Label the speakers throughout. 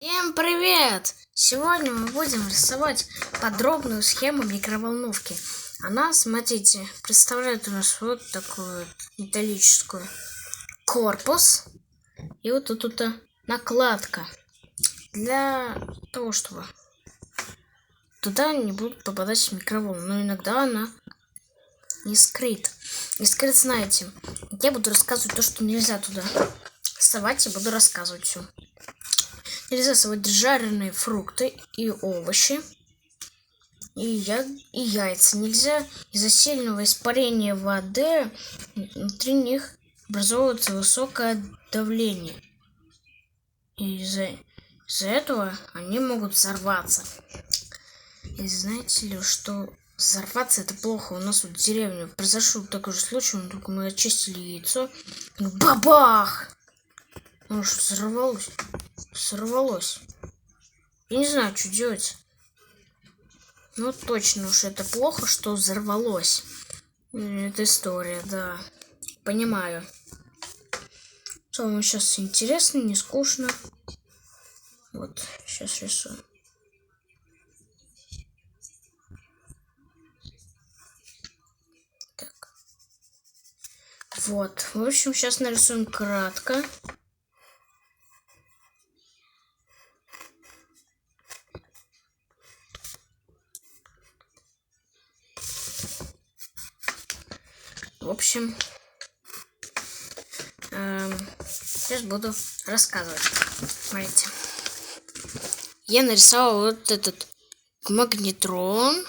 Speaker 1: Всем привет! Сегодня мы будем рисовать подробную схему микроволновки. Она, смотрите, представляет у нас вот такую металлическую корпус. И вот тут накладка. Для того, чтобы туда не будут попадать микроволны. Но иногда она не скрыта. Не скрыт, знаете. Я буду рассказывать то, что нельзя туда совать. Я буду рассказывать все. Нельзя совать жареные фрукты и овощи, и яйца. Нельзя из-за сильного испарения воды внутри них образовывается высокое давление. И из-за этого они могут взорваться. И знаете ли, что взорваться это плохо? У нас вот в деревне произошел такой же случай, только мы очистили яйцо, и бабах! Оно что, сорвалось. Я не знаю, что делать. Ну, точно уж это плохо, что взорвалось. Это история, да. Понимаю. Что вам сейчас интересно, не скучно? Вот, сейчас рисую. Так. Вот, в общем, сейчас нарисуем кратко. В общем, сейчас буду рассказывать. Смотрите. Я нарисовал вот этот магнетрон.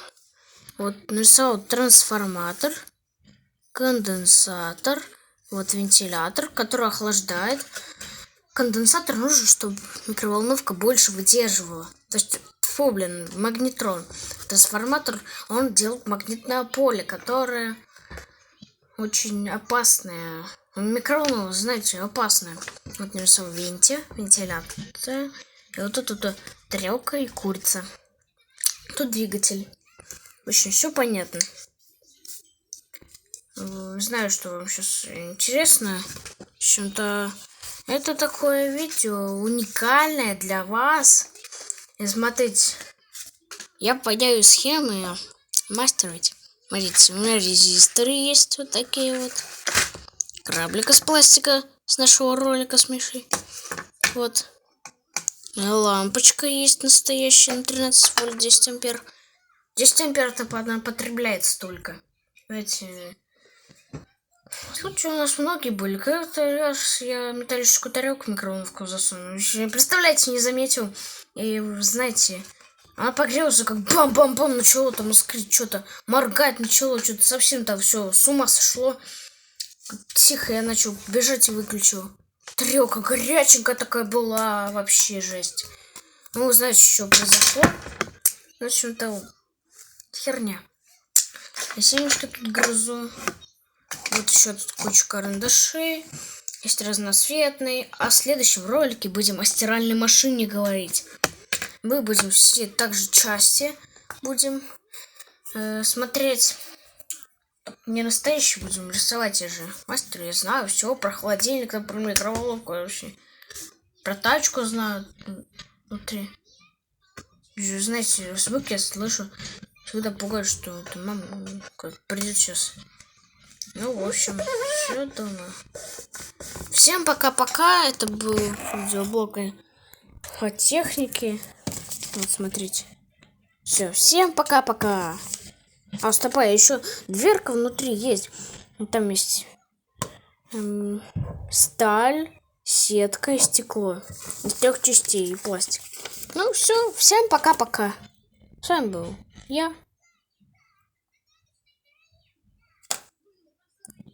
Speaker 1: Вот нарисовал трансформатор, конденсатор, вот вентилятор, который охлаждает. Конденсатор нужен, чтобы микроволновка больше выдерживала. То есть, магнетрон. Трансформатор, он делает магнитное поле, которое очень опасная. Микроволновка, знаете, опасная. Вот нарисовал вентилятор. И вот тут тарелка и курица. Тут двигатель. В общем, все понятно. Знаю, что вам сейчас интересно. В общем-то, это такое видео уникальное для вас. И смотрите, я поделаю схемы мастерить. Смотрите, у меня резисторы есть вот такие вот. Кораблик из пластика с нашего ролика с Мишей. Вот. Лампочка есть настоящая на 13 вольт, 10 ампер. 10 ампер-то она потребляется только. Знаете, случаи у нас многие были. Как-то раз я металлическую тарелку в микроволновку засунул. Представляете, не заметил. И знаете, она погрелась, как бам-бам-бам, начало там искрить, что-то моргать начало, что-то совсем там все с ума сошло. Тихо, я начал бежать и выключил. Тарелка горяченькая такая была, вообще жесть. Ну, знаете, что произошло? В общем-то, херня. Я семечки тут грызу. Вот еще тут куча карандашей. Есть разноцветные. А в следующем ролике будем о стиральной машине говорить. Мы будем все также части будем смотреть. Не настоящий будем рисовать, я же мастер, я знаю все про холодильник, про микроволновку вообще. Про тачку знаю внутри. Знаете, звук я слышу. Всегда пугает, что это мама придет сейчас. Ну, в общем, все дома. Всем пока-пока. Это был видеоблог о технике. Вот, смотрите. Все, всем пока-пока. А, стопай, еще дверка внутри есть. Там есть сталь, сетка и стекло. Из 3 частей и пластик. Ну все, всем пока-пока. С вами был я.